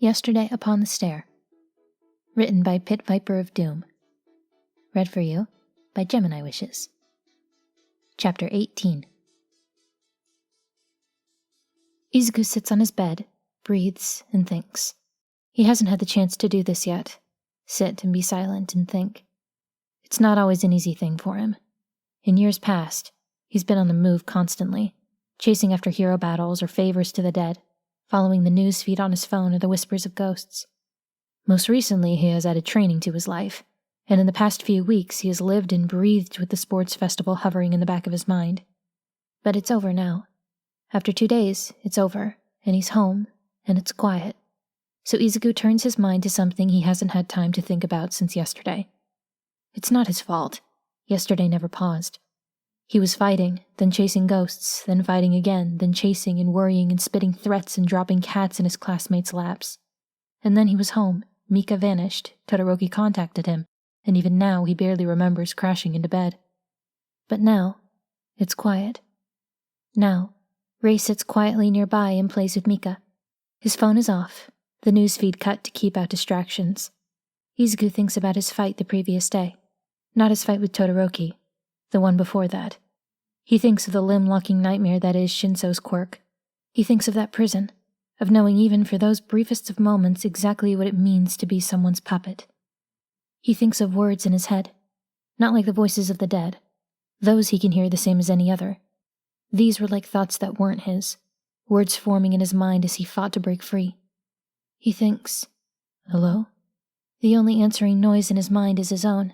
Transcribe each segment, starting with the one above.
Yesterday Upon the Stair. Written by Pit Viper of Doom. Read for you by Gemini Wishes. Chapter 18. Izuku sits on his bed, breathes, and thinks. He hasn't had the chance to do this yet. Sit and be silent and think. It's not always an easy thing for him. In years past, he's been on the move constantly, chasing after hero battles or favors to the dead, following the news feed on his phone or the whispers of ghosts. Most recently, he has added training to his life, and in the past few weeks he has lived and breathed with the sports festival hovering in the back of his mind. But it's over now. After 2 days, it's over, and he's home, and it's quiet. So Izuku turns his mind to something he hasn't had time to think about since yesterday. It's not his fault. Yesterday never paused. He was fighting, then chasing ghosts, then fighting again, then chasing and worrying and spitting threats and dropping cats in his classmates' laps. And then he was home. Mika vanished, Todoroki contacted him, and even now he barely remembers crashing into bed. But now, it's quiet. Now, Rei sits quietly nearby and plays with Mika. His phone is off, the newsfeed cut to keep out distractions. Izuku thinks about his fight the previous day. Not his fight with Todoroki, the one before that. He thinks of the limb-locking nightmare that is Shinso's quirk. He thinks of that prison, of knowing even for those briefest of moments exactly what it means to be someone's puppet. He thinks of words in his head, not like the voices of the dead. Those he can hear the same as any other. These were like thoughts that weren't his, words forming in his mind as he fought to break free. He thinks, "Hello?" The only answering noise in his mind is his own.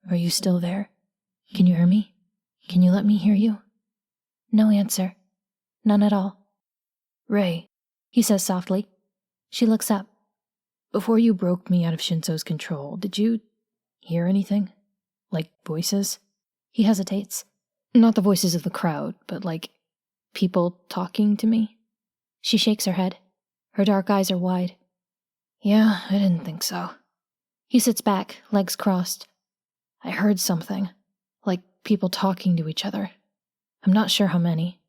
"Are you still there? Can you hear me? Can you let me hear you?" No answer. None at all. "Rei," he says softly. She looks up. "Before you broke me out of Shinso's control, did you hear anything? Like voices?" He hesitates. "Not the voices of the crowd, but like people talking to me?" She shakes her head. Her dark eyes are wide. "Yeah, I didn't think so." He sits back, legs crossed. "I heard something. Like people talking to each other. I'm not sure how many.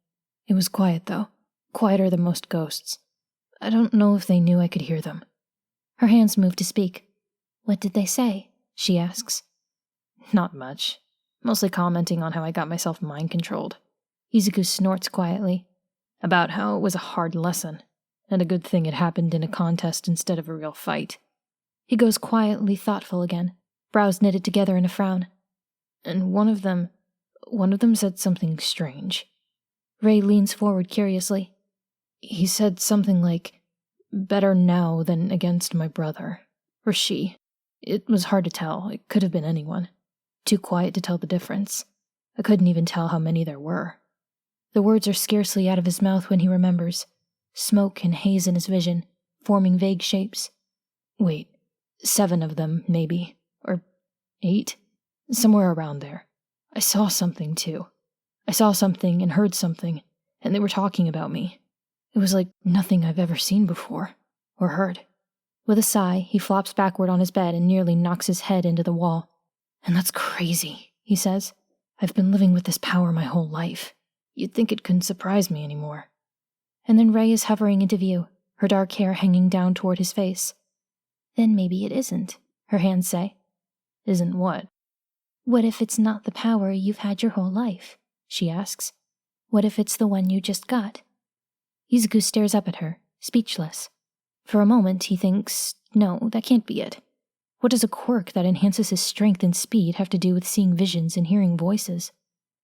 It was quiet, though. Quieter than most ghosts. I don't know if they knew I could hear them." Her hands move to speak. "What did they say?" she asks. "Not much. Mostly commenting on how I got myself mind-controlled." Izuku snorts quietly. About how it was a hard lesson, and a good thing it happened in a contest instead of a real fight. He goes quietly thoughtful again, brows knitted together in a frown. "And one of them said something strange." Rei leans forward curiously. "He said something like, 'Better now than against my brother.' Or she. It was hard to tell. It could have been anyone. Too quiet to tell the difference. I couldn't even tell how many there were." The words are scarcely out of his mouth when he remembers. Smoke and haze in his vision, forming vague shapes. Wait, 7 of them, maybe. Or 8? Somewhere around there. I saw something, too. I saw something and heard something, and they were talking about me. It was like nothing I've ever seen before, or heard." With a sigh, he flops backward on his bed and nearly knocks his head into the wall. "And that's crazy," he says. "I've been living with this power my whole life. You'd think it couldn't surprise me anymore." And then Rei is hovering into view, her dark hair hanging down toward his face. "Then maybe it isn't," her hands say. "Isn't what?" "What if it's not the power you've had your whole life?" she asks. "What if it's the one you just got?" Izuku stares up at her, speechless. For a moment he thinks, no, that can't be it. What does a quirk that enhances his strength and speed have to do with seeing visions and hearing voices?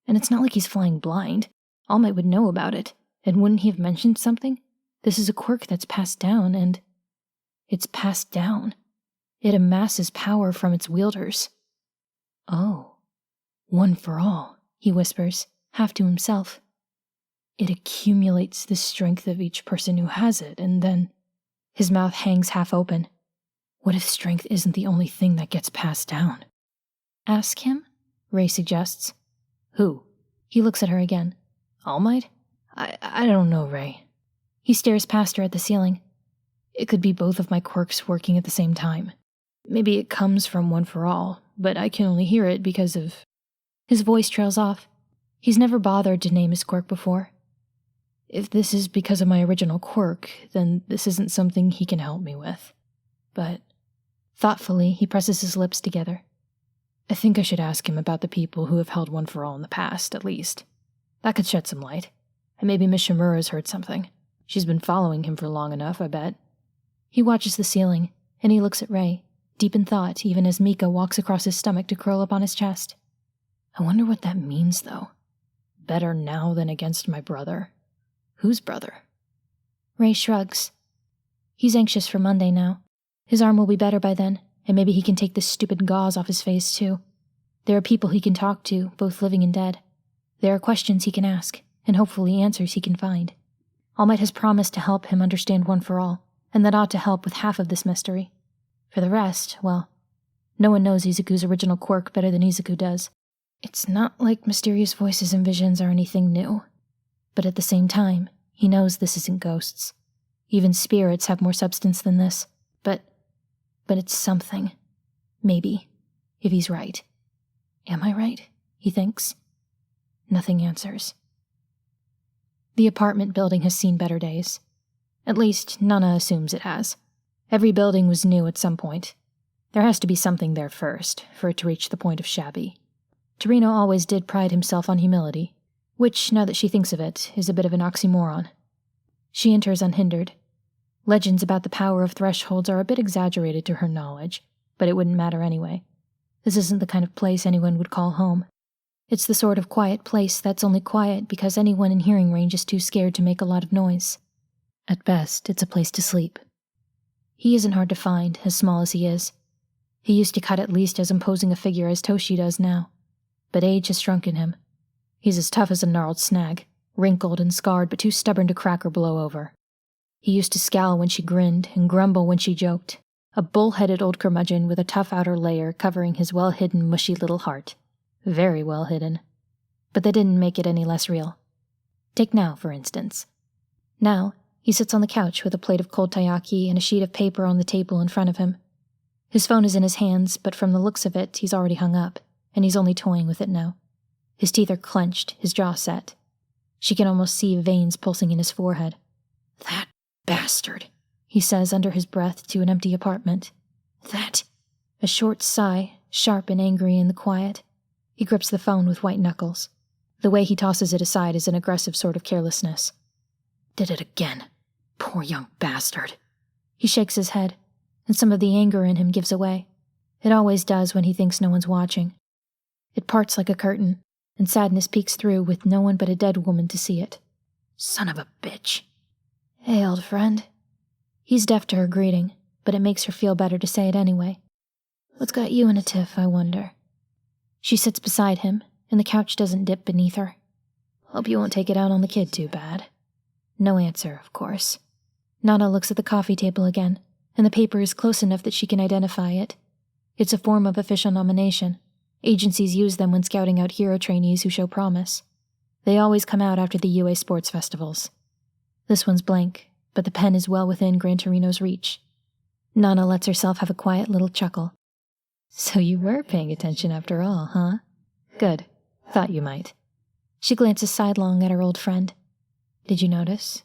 And it's not like he's flying blind. All Might would know about it, and wouldn't he have mentioned something? This is a quirk that's passed down, and it's passed down. It amasses power from its wielders. "Oh, one for all," he whispers, half to himself. "It accumulates the strength of each person who has it, and then..." His mouth hangs half open. What if strength isn't the only thing that gets passed down? "Ask him?" Rei suggests. "Who?" He looks at her again. "All Might? I don't know, Rei." He stares past her at the ceiling. "It could be both of my quirks working at the same time. Maybe it comes from One for All, but I can only hear it because of..." His voice trails off. He's never bothered to name his quirk before. If this is because of my original quirk, then this isn't something he can help me with. But thoughtfully, he presses his lips together. I think I should ask him about the people who have held One for All in the past, at least. That could shed some light. And maybe Miss Shimura's heard something. She's been following him for long enough, I bet. He watches the ceiling, and he looks at Ray, deep in thought even as Mika walks across his stomach to curl up on his chest. I wonder what that means, though. Better now than against my brother. Whose brother? Ray shrugs. He's anxious for Monday now. His arm will be better by then, and maybe he can take this stupid gauze off his face, too. There are people he can talk to, both living and dead. There are questions he can ask, and hopefully answers he can find. All Might has promised to help him understand One for All, and that ought to help with half of this mystery. For the rest, well, no one knows Izuku's original quirk better than Izuku does. It's not like mysterious voices and visions are anything new. But at the same time, he knows this isn't ghosts. Even spirits have more substance than this, but it's something. Maybe, if he's right. Am I right? He thinks. Nothing answers. The apartment building has seen better days. At least, Nana assumes it has. Every building was new at some point. There has to be something there first, for it to reach the point of shabby. Torino always did pride himself on humility, which, now that she thinks of it, is a bit of an oxymoron. She enters unhindered. Legends about the power of thresholds are a bit exaggerated to her knowledge, but it wouldn't matter anyway. This isn't the kind of place anyone would call home. It's the sort of quiet place that's only quiet because anyone in hearing range is too scared to make a lot of noise. At best, it's a place to sleep. He isn't hard to find, as small as he is. He used to cut at least as imposing a figure as Toshi does now, but age has shrunken him. He's as tough as a gnarled snag, wrinkled and scarred but too stubborn to crack or blow over. He used to scowl when she grinned and grumble when she joked, a bull-headed old curmudgeon with a tough outer layer covering his well-hidden, mushy little heart. Very well hidden. But that didn't make it any less real. Take now, for instance. Now, he sits on the couch with a plate of cold taiyaki and a sheet of paper on the table in front of him. His phone is in his hands, but from the looks of it, he's already hung up, and he's only toying with it now. His teeth are clenched, his jaw set. She can almost see veins pulsing in his forehead. That bastard, he says under his breath to an empty apartment. That. A short sigh, sharp and angry in the quiet. He grips the phone with white knuckles. The way he tosses it aside is an aggressive sort of carelessness. Did it again. Poor young bastard. He shakes his head, and some of the anger in him gives away. It always does when he thinks no one's watching. It parts like a curtain, and sadness peeks through with no one but a dead woman to see it. Son of a bitch. Hey, old friend. He's deaf to her greeting, but it makes her feel better to say it anyway. What's got you in a tiff, I wonder? She sits beside him, and the couch doesn't dip beneath her. Hope you won't take it out on the kid too bad. No answer, of course. Nana looks at the coffee table again, and the paper is close enough that she can identify it. It's a form of official nomination. Agencies use them when scouting out hero trainees who show promise. They always come out after the UA sports festivals. This one's blank, but the pen is well within Gran Torino's reach. Nana lets herself have a quiet little chuckle. So you were paying attention after all, huh? Good. Thought you might. She glances sidelong at her old friend. Did you notice?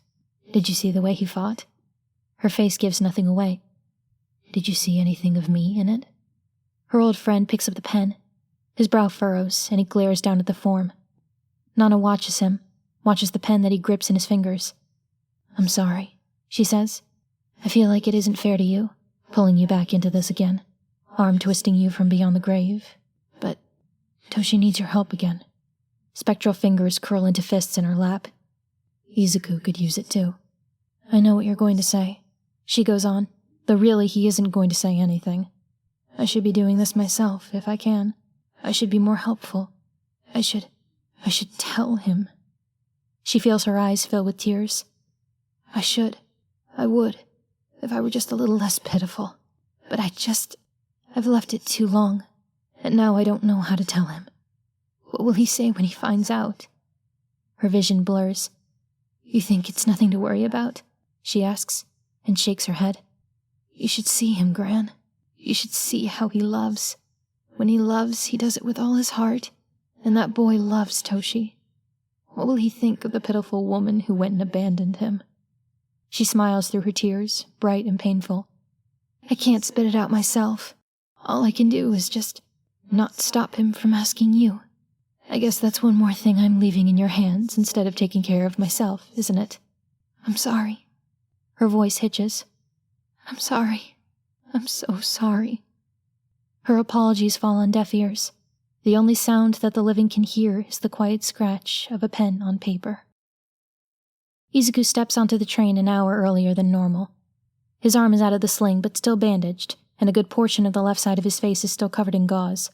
Did you see the way he fought? Her face gives nothing away. Did you see anything of me in it? Her old friend picks up the pen. His brow furrows, and he glares down at the form. Nana watches him, watches the pen that he grips in his fingers. I'm sorry, she says. I feel like it isn't fair to you, pulling you back into this again, arm twisting you from beyond the grave. But Toshi needs your help again. Spectral fingers curl into fists in her lap. Izuku could use it too. I know what you're going to say, she goes on, though really he isn't going to say anything. I should be doing this myself, if I can. I should be more helpful. I should tell him. She feels her eyes fill with tears. I would, if I were just a little less pitiful. But I've left it too long, and now I don't know how to tell him. What will he say when he finds out? Her vision blurs. You think it's nothing to worry about? She asks, and shakes her head. You should see him, Gran. You should see how he loves. When he loves, he does it with all his heart, and that boy loves Toshi. What will he think of the pitiful woman who went and abandoned him? She smiles through her tears, bright and painful. I can't spit it out myself. All I can do is just not stop him from asking you. I guess that's one more thing I'm leaving in your hands instead of taking care of myself, isn't it? I'm sorry. Her voice hitches. I'm sorry. I'm so sorry. Her apologies fall on deaf ears. The only sound that the living can hear is the quiet scratch of a pen on paper. Izuku steps onto the train an hour earlier than normal. His arm is out of the sling but still bandaged, and a good portion of the left side of his face is still covered in gauze.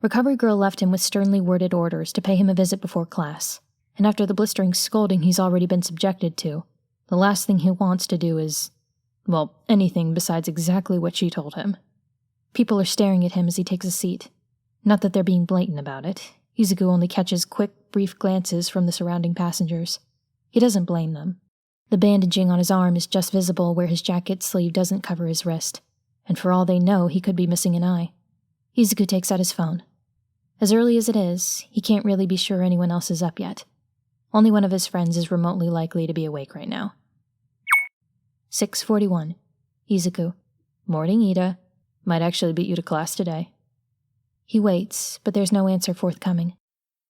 Recovery Girl left him with sternly worded orders to pay him a visit before class, and after the blistering scolding he's already been subjected to, the last thing he wants to do is, well, anything besides exactly what she told him. People are staring at him as he takes a seat. Not that they're being blatant about it. Izuku only catches quick, brief glances from the surrounding passengers. He doesn't blame them. The bandaging on his arm is just visible where his jacket sleeve doesn't cover his wrist, and for all they know, he could be missing an eye. Izuku takes out his phone. As early as it is, he can't really be sure anyone else is up yet. Only one of his friends is remotely likely to be awake right now. 6:41. Izuku. Morning, Ida. Might actually beat you to class today. He waits, but there's no answer forthcoming.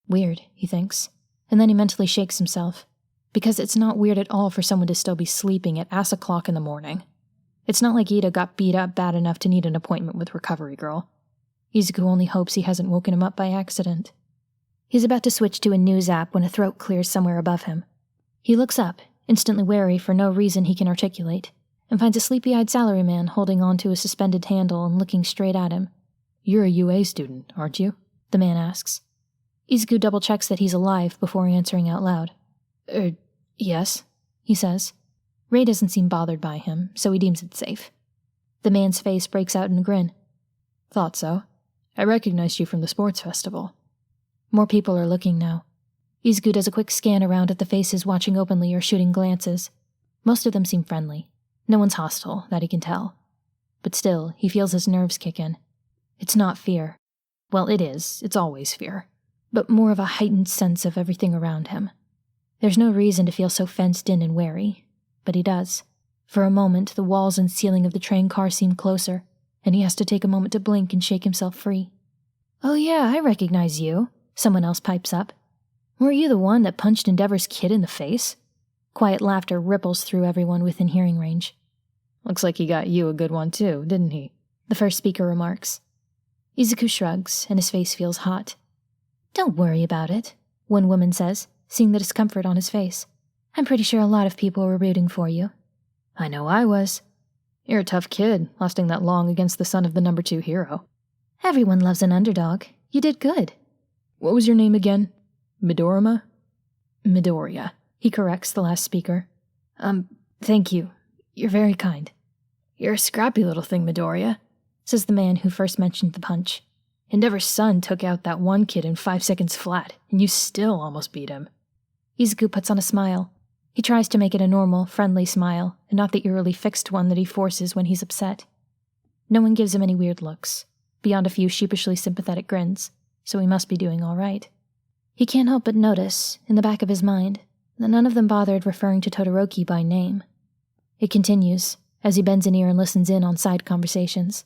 Weird, he thinks, and then he mentally shakes himself, because it's not weird at all for someone to still be sleeping at ass o'clock in the morning. It's not like Ida got beat up bad enough to need an appointment with Recovery Girl. Izuku only hopes he hasn't woken him up by accident. He's about to switch to a news app when a throat clears somewhere above him. He looks up, instantly wary for no reason he can articulate, and finds a sleepy-eyed salaryman holding onto a suspended handle and looking straight at him. You're a UA student, aren't you? The man asks. Izuku double-checks that he's alive before answering out loud. Yes, he says. Ray doesn't seem bothered by him, so he deems it safe. The man's face breaks out in a grin. Thought so. I recognized you from the sports festival. More people are looking now. Izuku does a quick scan around at the faces watching openly or shooting glances. Most of them seem friendly. No one's hostile, that he can tell. But still, he feels his nerves kick in. It's not fear. Well, it is. It's always fear. But more of a heightened sense of everything around him. There's no reason to feel so fenced in and wary, but he does. For a moment, the walls and ceiling of the train car seem closer, and he has to take a moment to blink and shake himself free. Oh yeah, I recognize you, someone else pipes up. Weren't you the one that punched Endeavor's kid in the face? Quiet laughter ripples through everyone within hearing range. Looks like he got you a good one too, didn't he? The first speaker remarks. Izuku shrugs, and his face feels hot. Don't worry about it, one woman says, seeing the discomfort on his face. I'm pretty sure a lot of people were rooting for you. I know I was. You're a tough kid, lasting that long against the son of the number 2 hero. Everyone loves an underdog. You did good. What was your name again? Midorima? Midoriya, he corrects the last speaker. Thank you. You're very kind. You're a scrappy little thing, Midoriya, says the man who first mentioned the punch. Endeavor's son took out that one kid in 5 seconds flat, and you still almost beat him. Izuku puts on a smile. He tries to make it a normal, friendly smile, and not the eerily fixed one that he forces when he's upset. No one gives him any weird looks, beyond a few sheepishly sympathetic grins, so he must be doing all right. He can't help but notice, in the back of his mind, that none of them bothered referring to Todoroki by name. It continues, as he bends an ear and listens in on side conversations.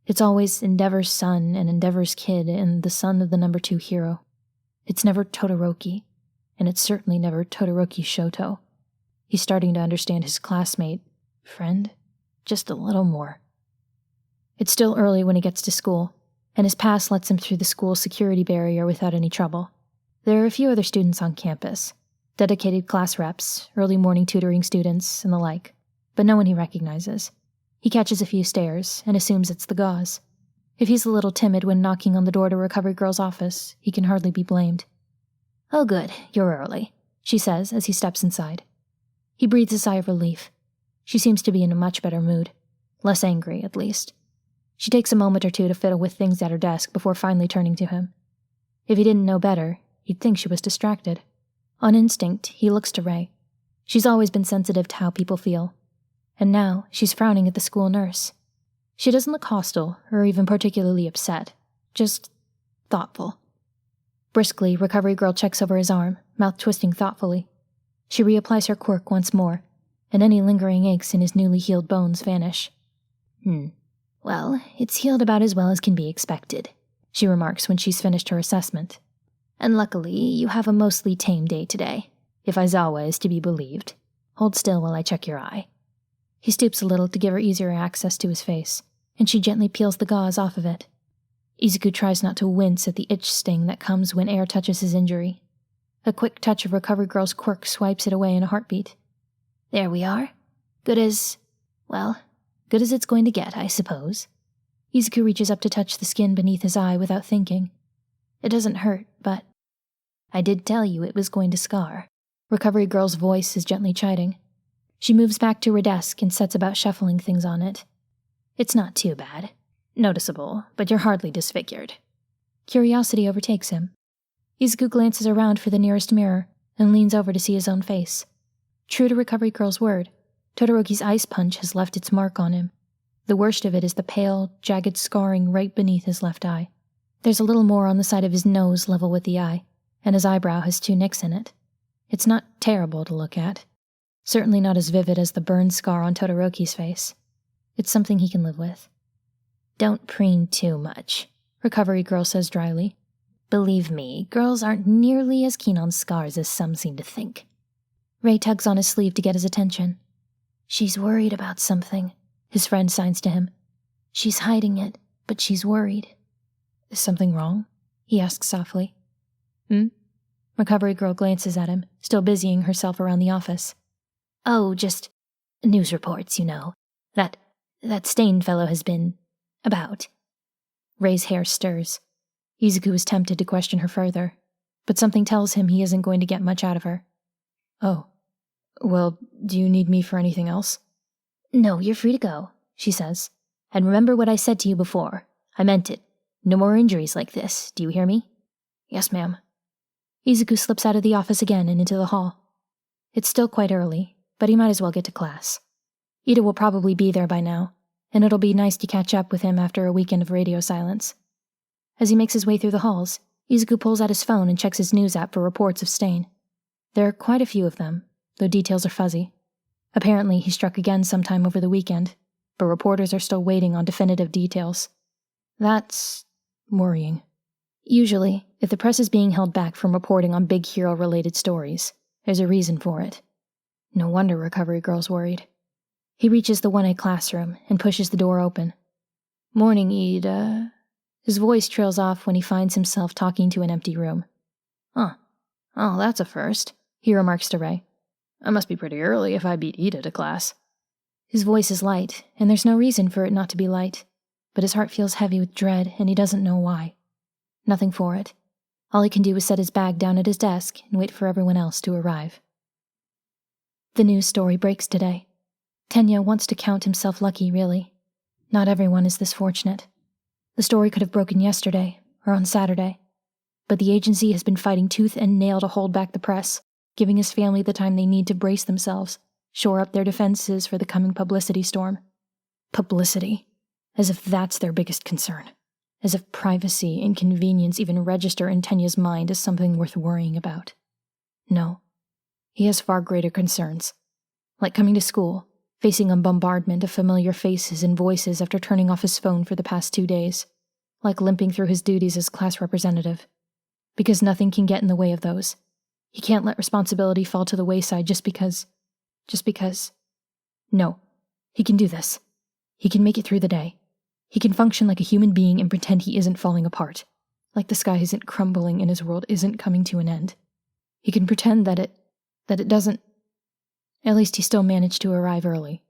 It's always Endeavor's son and Endeavor's kid and the son of the number 2 hero. It's never Todoroki, and it's certainly never Todoroki Shoto. He's starting to understand his friend, just a little more. It's still early when he gets to school, and his pass lets him through the school security barrier without any trouble. There are a few other students on campus, dedicated class reps, early morning tutoring students, and the like, but no one he recognizes. He catches a few stares and assumes it's the gauze. If he's a little timid when knocking on the door to Recovery Girl's office, he can hardly be blamed. Oh good, you're early, she says as he steps inside. He breathes a sigh of relief. She seems to be in a much better mood. Less angry, at least. She takes a moment or two to fiddle with things at her desk before finally turning to him. If he didn't know better, he'd think she was distracted. On instinct, he looks to Ray. She's always been sensitive to how people feel. And now, she's frowning at the school nurse. She doesn't look hostile, or even particularly upset. Just thoughtful. Briskly, Recovery Girl checks over his arm, mouth twisting thoughtfully. She reapplies her quirk once more, and any lingering aches in his newly healed bones vanish. Well, it's healed about as well as can be expected, she remarks when she's finished her assessment. And luckily, you have a mostly tame day today, if Aizawa is to be believed. Hold still while I check your eye. He stoops a little to give her easier access to his face, and she gently peels the gauze off of it. Izuku tries not to wince at the itch sting that comes when air touches his injury. A quick touch of Recovery Girl's quirk swipes it away in a heartbeat. There we are. Good as it's going to get, I suppose. Izuku reaches up to touch the skin beneath his eye without thinking. It doesn't hurt, but... I did tell you it was going to scar. Recovery Girl's voice is gently chiding. She moves back to her desk and sets about shuffling things on it. It's not too bad. Noticeable, but you're hardly disfigured. Curiosity overtakes him. Izuku glances around for the nearest mirror and leans over to see his own face. True to Recovery Girl's word, Todoroki's ice punch has left its mark on him. The worst of it is the pale, jagged scarring right beneath his left eye. There's a little more on the side of his nose level with the eye, and his eyebrow has 2 nicks in it. It's not terrible to look at. Certainly not as vivid as the burn scar on Todoroki's face. It's something he can live with. Don't preen too much, Recovery Girl says dryly. Believe me, girls aren't nearly as keen on scars as some seem to think. Ray tugs on his sleeve to get his attention. She's worried about something, his friend signs to him. She's hiding it, but she's worried. Is something wrong? He asks softly. Recovery Girl glances at him, still busying herself around the office. Oh, just news reports, you know. That Stained fellow has been about. Ray's hair stirs. Izuku is tempted to question her further, but something tells him he isn't going to get much out of her. Oh. Well, do you need me for anything else? No, you're free to go, she says. And remember what I said to you before. I meant it. No more injuries like this, do you hear me? Yes, ma'am. Izuku slips out of the office again and into the hall. It's still quite early, but he might as well get to class. Ida will probably be there by now, and it'll be nice to catch up with him after a weekend of radio silence. As he makes his way through the halls, Izuku pulls out his phone and checks his news app for reports of Stain. There are quite a few of them, though details are fuzzy. Apparently he struck again sometime over the weekend, but reporters are still waiting on definitive details. That's worrying. Usually, if the press is being held back from reporting on big hero-related stories, there's a reason for it. No wonder Recovery Girl's worried. He reaches the 1A classroom and pushes the door open. Morning, Ida. His voice trails off when he finds himself talking to an empty room. Huh. Oh, that's a first, he remarks to Ray. I must be pretty early if I beat Ida to class. His voice is light, and there's no reason for it not to be light, but his heart feels heavy with dread, and he doesn't know why. Nothing for it. All he can do is set his bag down at his desk and wait for everyone else to arrive. The news story breaks today. Tenya wants to count himself lucky, really. Not everyone is this fortunate. The story could have broken yesterday, or on Saturday. But the agency has been fighting tooth and nail to hold back the press, giving his family the time they need to brace themselves, shore up their defenses for the coming publicity storm. Publicity. As if that's their biggest concern. As if privacy and convenience even register in Tenya's mind as something worth worrying about. No. He has far greater concerns. Like coming to school, facing a bombardment of familiar faces and voices after turning off his phone for the past 2 days. Like limping through his duties as class representative. Because nothing can get in the way of those. He can't let responsibility fall to the wayside just because. No. He can do this. He can make it through the day. He can function like a human being and pretend he isn't falling apart. Like the sky isn't crumbling and his world isn't coming to an end. He can pretend that it doesn't. At least he still managed to arrive early.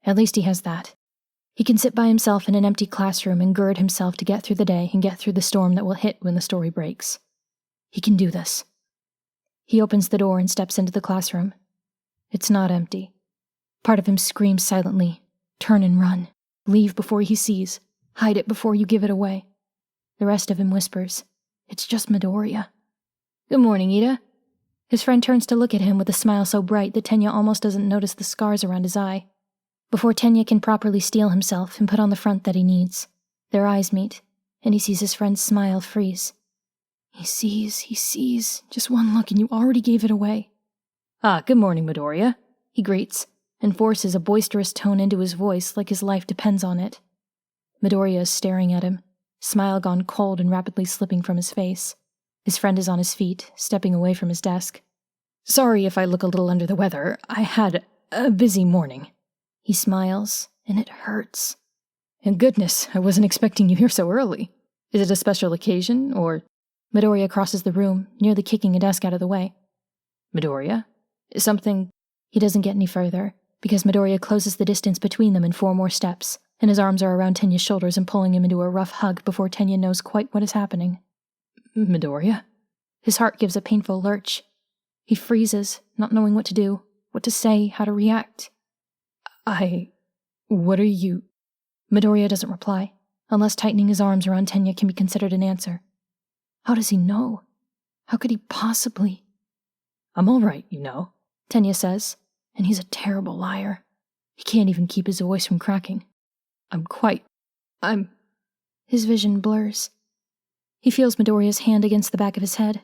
At least he has that. He can sit by himself in an empty classroom and gird himself to get through the day and get through the storm that will hit when the story breaks. He can do this. He opens the door and steps into the classroom. It's not empty. Part of him screams silently, "Turn and run. Leave before he sees. Hide it before you give it away." The rest of him whispers, "It's just Midoriya." "Good morning, Ida." His friend turns to look at him with a smile so bright that Tenya almost doesn't notice the scars around his eye. Before Tenya can properly steel himself and put on the front that he needs, their eyes meet, and he sees his friend's smile freeze. He sees. Just one look and you already gave it away. Ah, good morning, Midoriya, he greets, and forces a boisterous tone into his voice like his life depends on it. Midoriya is staring at him, smile gone cold and rapidly slipping from his face. His friend is on his feet, stepping away from his desk. Sorry if I look a little under the weather. I had a busy morning. He smiles, and it hurts. And goodness, I wasn't expecting you here so early. Is it a special occasion, or... Midoriya crosses the room, nearly kicking a desk out of the way. Midoriya? Is something... He doesn't get any further, because Midoriya closes the distance between them in 4 more steps, and his arms are around Tenya's shoulders and pulling him into a rough hug before Tenya knows quite what is happening. Midoriya? His heart gives a painful lurch. He freezes, not knowing what to do, what to say, how to react. What are you... Midoriya doesn't reply, unless tightening his arms around Tenya can be considered an answer. How does he know? How could he possibly? I'm all right, you know, Tenya says, and he's a terrible liar. He can't even keep his voice from cracking. His vision blurs. He feels Midoriya's hand against the back of his head,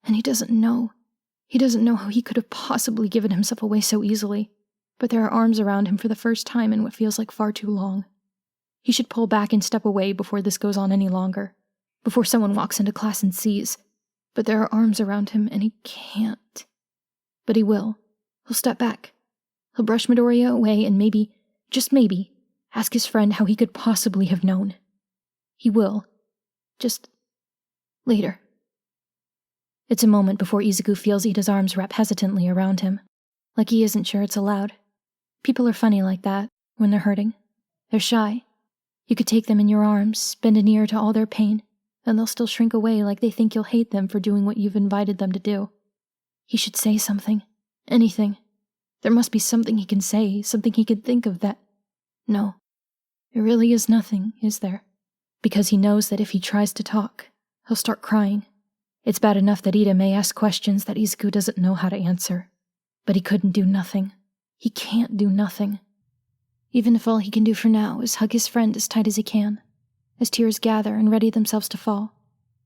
and he doesn't know. He doesn't know how he could have possibly given himself away so easily, but there are arms around him for the first time in what feels like far too long. He should pull back and step away before this goes on any longer, before someone walks into class and sees, but there are arms around him and he can't. But he will. He'll step back. He'll brush Midoriya away and maybe, just maybe, ask his friend how he could possibly have known. He will. Just later. It's a moment before Izuku feels Ida's arms wrap hesitantly around him, like he isn't sure it's allowed. People are funny like that, when they're hurting. They're shy. You could take them in your arms, bend an ear to all their pain, and they'll still shrink away like they think you'll hate them for doing what you've invited them to do. He should say something. Anything. There must be something he can say, something he can think of that... No. There really is nothing, is there? Because he knows that if he tries to talk, he'll start crying. It's bad enough that Ida may ask questions that Izuku doesn't know how to answer. But he couldn't do nothing. He can't do nothing. Even if all he can do for now is hug his friend as tight as he can, as tears gather and ready themselves to fall,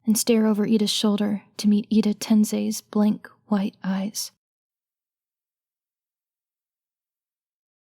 and stare over Ida's shoulder to meet Ida Tensei's blank, white eyes.